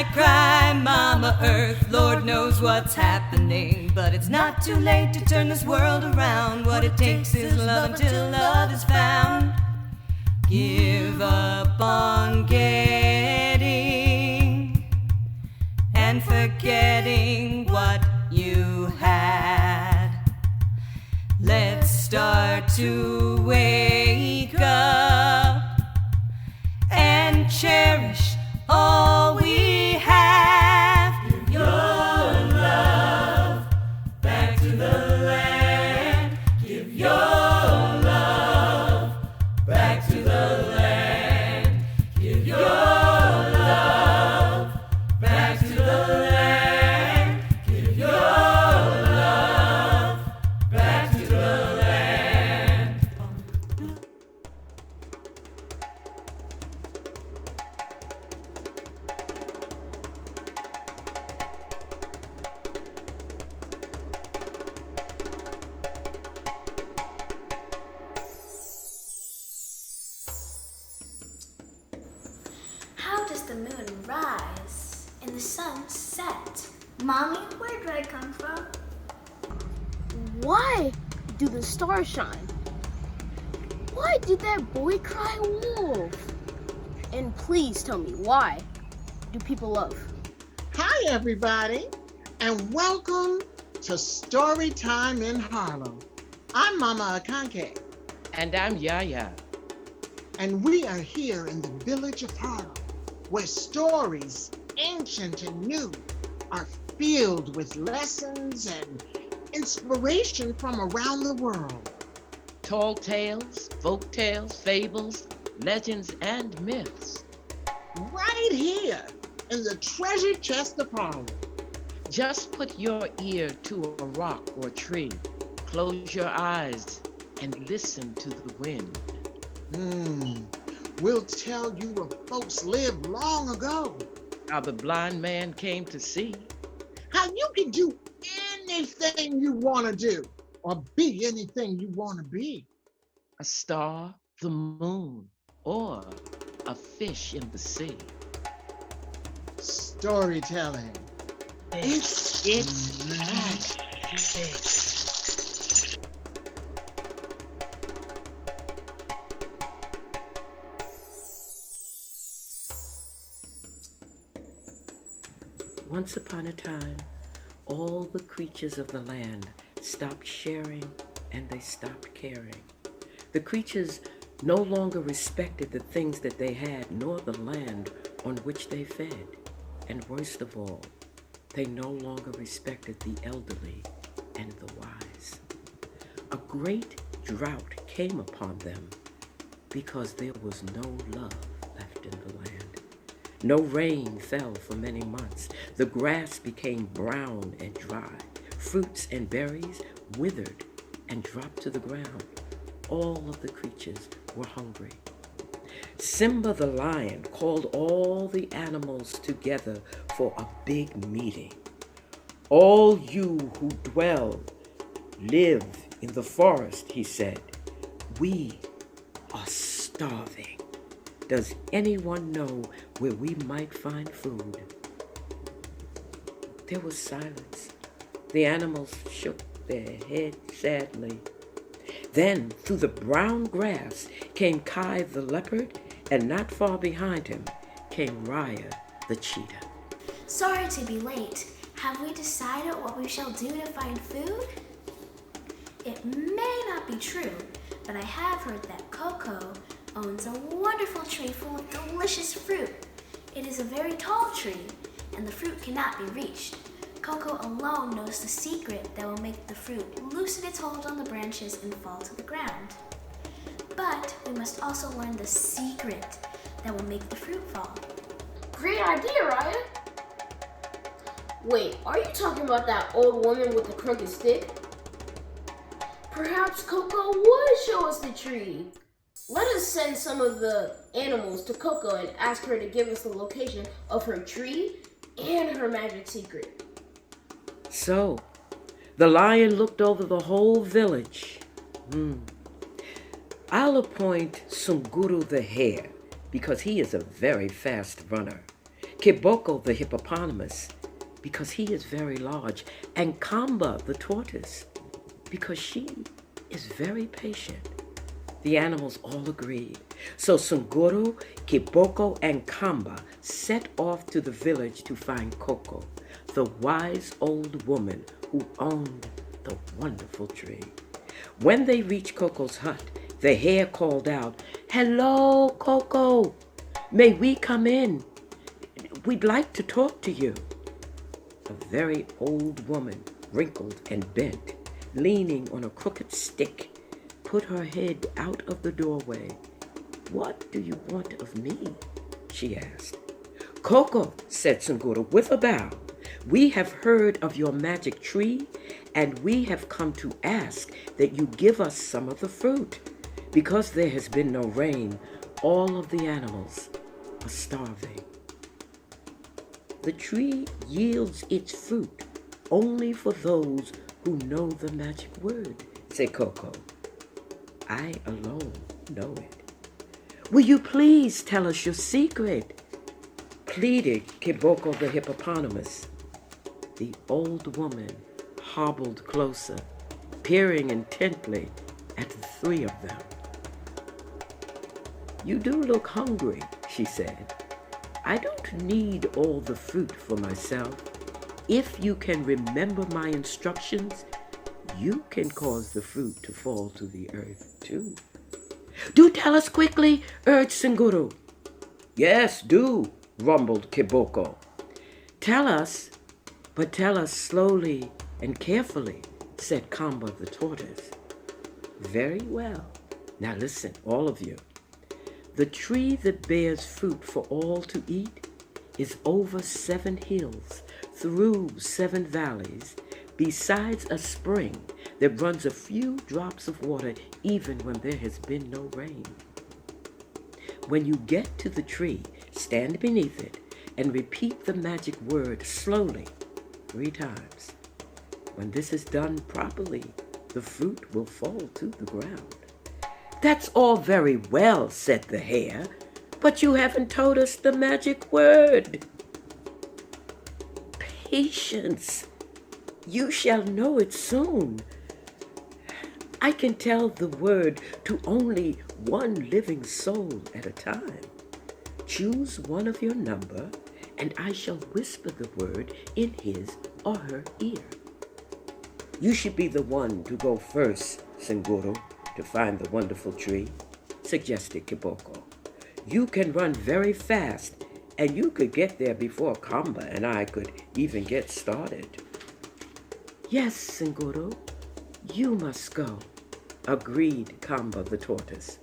cry, Mama Earth, Lord knows what's happening. But it's not too late to turn this world around. What it takes is love until love is found. Give up on getting and forgetting what you had. Let's start to wake up and cherish all we have. Give your love back to the land. Give your love back to the land. Give your love back to the land. Give your love back to the land. How does the moon rise and the sun set? Mommy, where did I come from? Why do the stars shine? Why did that boy cry wolf? And please tell me, why do people love? Hi, everybody, and welcome to Story Time in Harlem. I'm Mama Akanke, And I'm Yaya. and we are here in the village of Harlem, where stories, ancient and new, are filled with lessons and inspiration from around the world. Tall tales, folk tales, fables, legends, and myths. Right here in the treasure chest of Harlem. Just put your ear to a rock or tree, close your eyes, and listen to the wind. We'll tell you where folks lived long ago. How the blind man came to see. How you can do anything you want to do or be anything you want to be. A star, the moon, or a fish in the sea. Storytelling. It's magic. Once upon a time, all the creatures of the land stopped sharing and they stopped caring. The creatures no longer respected the things that they had, nor the land on which they fed. And worst of all, they no longer respected the elderly and the wise. A great drought came upon them because there was no love left in the land. No rain fell for many months. The grass became brown and dry. Fruits and berries withered and dropped to the ground. All of the creatures were hungry. Simba the lion called all the animals together for a big meeting. All you who live in the forest, he said, we are starving. Does anyone know where we might find food? There was silence. The animals shook their heads sadly. Then, through the brown grass, came Kai the leopard, and not far behind him came Raya the cheetah. Sorry to be late. Have we decided what we shall do to find food? It may not be true, but I have heard that Coco owns a wonderful tree full of delicious fruit. It is a very tall tree, and the fruit cannot be reached. Coco alone knows the secret that will make the fruit loosen its hold on the branches and fall to the ground. But we must also learn the secret that will make the fruit fall. Great idea, Raya. Wait, are you talking about that old woman with the crooked stick? Perhaps Coco would show us the tree. Let us send some of the animals to Coco and ask her to give us the location of her tree and her magic secret. So, the lion looked over the whole village. I'll appoint Sunguru the hare because he is a very fast runner. Kiboko the hippopotamus, because he is very large, and Kamba the tortoise, because she is very patient. The animals all agreed. So Sunguru, Kiboko, and Kamba set off to the village to find Koko, the wise old woman who owned the wonderful tree. When they reached Koko's hut, the hare called out, "Hello, Koko! May we come in? We'd like to talk to you." A very old woman, wrinkled and bent, leaning on a crooked stick, put her head out of the doorway. "What do you want of me?" she asked. "Koko," said Sunguru with a bow, "we have heard of your magic tree, and we have come to ask that you give us some of the fruit. Because there has been no rain, all of the animals are starving." "The tree yields its fruit only for those who know the magic word," said Koko. "I alone know it. Will you please tell us your secret?" pleaded Kiboko the hippopotamus. The old woman hobbled closer, peering intently at the three of them. "You do look hungry," she said. "I don't need all the fruit for myself. If you can remember my instructions, you can cause the fruit to fall to the earth too." "Do tell us quickly," urged Sunguru. "Yes, do," rumbled Kiboko. "Tell us, but tell us slowly and carefully," said Kamba the tortoise. "Very well. Now listen, all of you. The tree that bears fruit for all to eat is over 7 hills, through 7 valleys, besides a spring that runs a few drops of water even when there has been no rain. When you get to the tree, stand beneath it and repeat the magic word slowly 3 times. When this is done properly, the fruit will fall to the ground." "That's all very well," said the hare, "but you haven't told us the magic word." "Patience. You shall know it soon. I can tell the word to only one living soul at a time. Choose one of your number, and I shall whisper the word in his or her ear." "You should be the one to go first, Sunguru, to find the wonderful tree," suggested Kiboko. "You can run very fast, and you could get there before Kamba and I could even get started." "Yes, Sunguru, you must go," agreed Kamba the tortoise.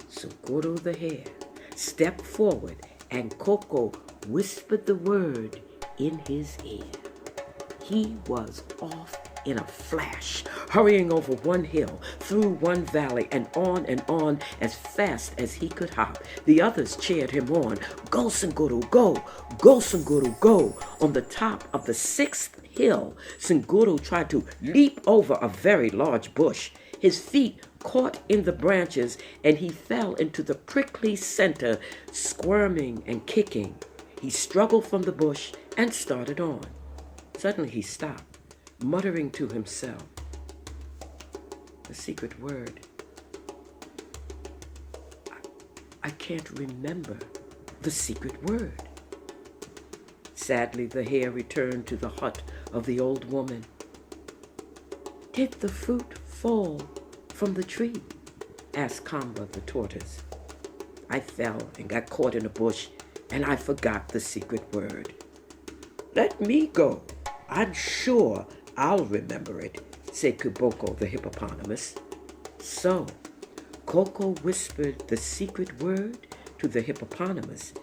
Sunguru the hare stepped forward, and Koko whispered the word in his ear. He was off in a flash, hurrying over one hill, through one valley, and on as fast as he could hop. The others cheered him on. "Go, Sunguru, go! Go, Sunguru, go!" On the top of the 6th hill, Sunguru tried to leap over a very large bush. His feet caught in the branches, and he fell into the prickly center, squirming and kicking. He struggled from the bush and started on. Suddenly he stopped, muttering to himself, "The secret word. I can't remember the secret word." Sadly, the hare returned to the hut of the old woman. "Did the fruit fall from the tree?" asked Kamba the tortoise. "I fell and got caught in a bush, and I forgot the secret word." "Let me go. I'm sure I'll remember it," said Kiboko the hippopotamus. So Koko whispered the secret word to the hippopotamus,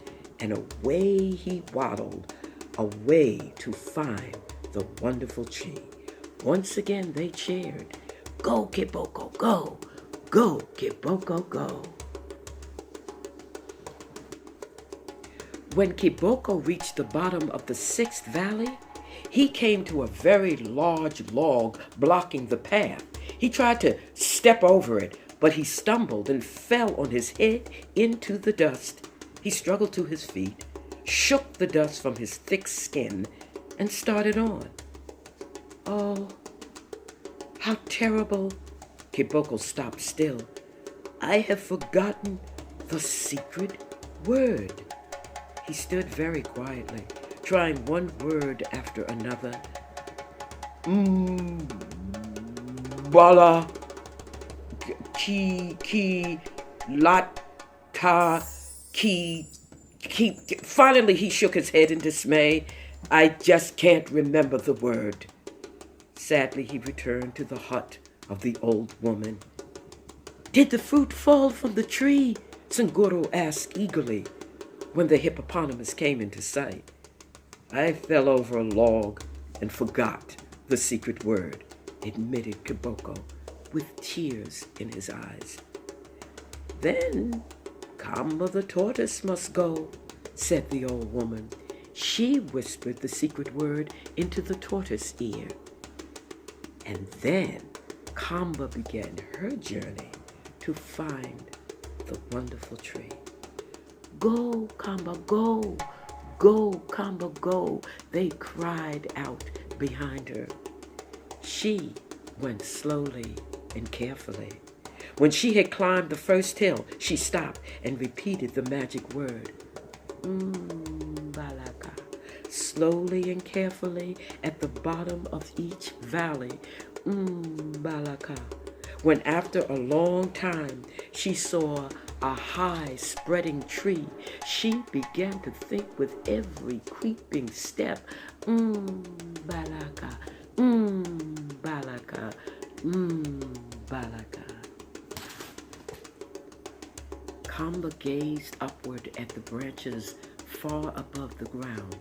and away he waddled, away to find the wonderful tree. Once again they cheered, "Go, Kiboko, go! Go, Kiboko, go!" When Kiboko reached the bottom of the 6th valley, he came to a very large log blocking the path. He tried to step over it, but he stumbled and fell on his head into the dust. He struggled to his feet, shook the dust from his thick skin, and started on. Oh, how terrible! Kiboko stopped still. I have forgotten the secret word. He stood very quietly, trying one word after another. Bala, ki, lat, ta, ki. Finally, he shook his head in dismay. I just can't remember the word. Sadly, he returned to the hut of the old woman. Did the fruit fall from the tree? Sunguro asked eagerly when the hippopotamus came into sight. I fell over a log and forgot the secret word, admitted Kiboko with tears in his eyes. Then Kamba the tortoise must go, said the old woman. She whispered the secret word into the tortoise's ear. And then Kamba began her journey to find the wonderful tree. Go, Kamba, go! Go, Kamba, go! They cried out behind her. She went slowly and carefully. When she had climbed the first hill, she stopped and repeated the magic word. Balaka. Slowly and carefully at the bottom of each valley. Balaka. When after a long time she saw a high spreading tree, she began to think with every creeping step. Balaka. Balaka. Balaka. Kamba gazed upward at the branches far above the ground.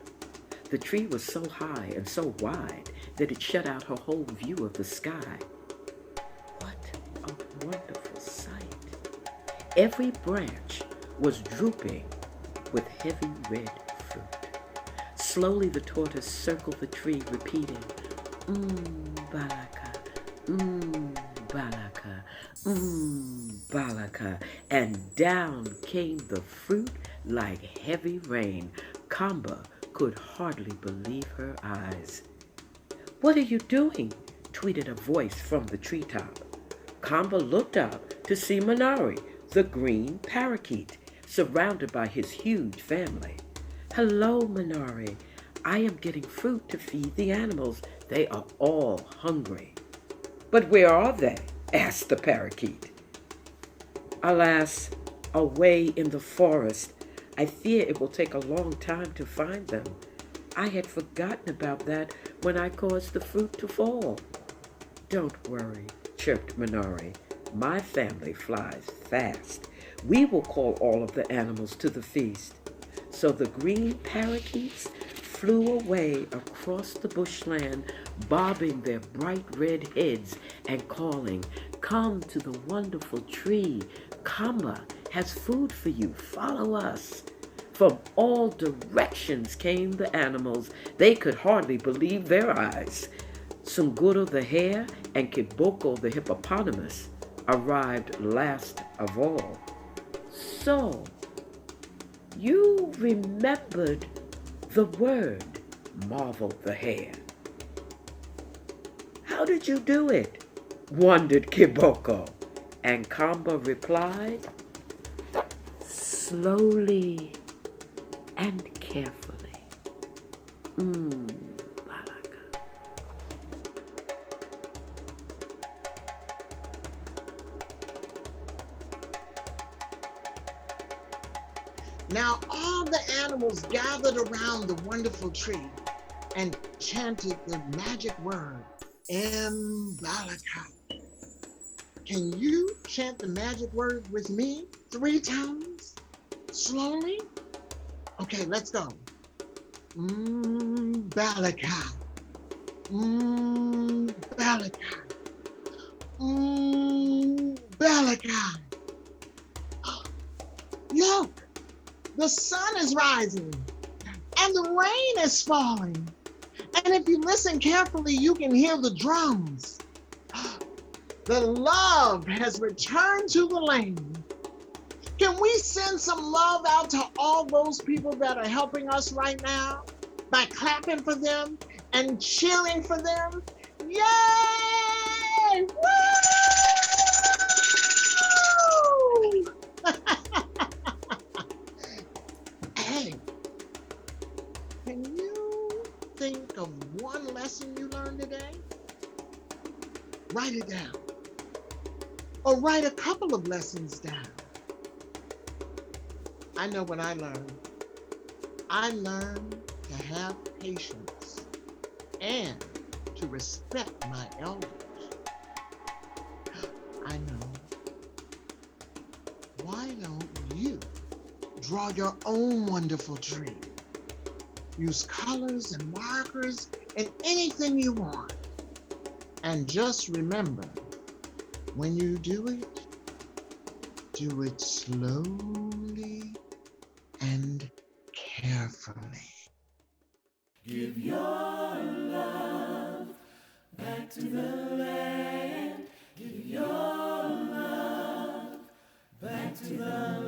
The tree was so high and so wide that it shut out her whole view of the sky. What a wonderful sight! Every branch was drooping with heavy red fruit. Slowly the tortoise circled the tree, repeating, Balaka, Balaka, Balaka, and down came the fruit like heavy rain. Kamba could hardly believe her eyes. What are you doing? Tweeted a voice from the treetop. Kamba looked up to see Minari, the green parakeet, surrounded by his huge family. Hello, Minari. I am getting fruit to feed the animals. They are all hungry. But where are they? Asked the parakeet. Alas, away in the forest. I fear it will take a long time to find them. I had forgotten about that when I caused the fruit to fall. Don't worry, chirped Minari. My family flies fast. We will call all of the animals to the feast. So the green parakeets flew away across the bushland, bobbing their bright red heads and calling, Come to the wonderful tree. Kamba has food for you. Follow us. From all directions came the animals. They could hardly believe their eyes. Sunguro the hare and Kiboko the hippopotamus arrived last of all. So, you remembered the word, marveled the hare. How did you do it? Wondered Kiboko. And Kamba replied, slowly and carefully. Balaka. Now all the animals gathered around the wonderful tree and chanted the magic word, Mbalaka. Can you chant the magic word with me 3 times? Slowly? Okay, let's go. Balaka. Balaka. Balaka. Look, the sun is rising and the rain is falling. And if you listen carefully, you can hear the drums. The love has returned to the land. Can we send some love out to all those people that are helping us right now by clapping for them and cheering for them? Yay! Woo! Hey, can you think of one lesson you learned today? Write it down. Or write a couple of lessons down. I know what I learned. I learned to have patience and to respect my elders. I know. Why don't you draw your own wonderful tree? Use colors and markers and anything you want. And just remember, when you do it slowly and carefully. Give your love back to the land. Give your love back to the land.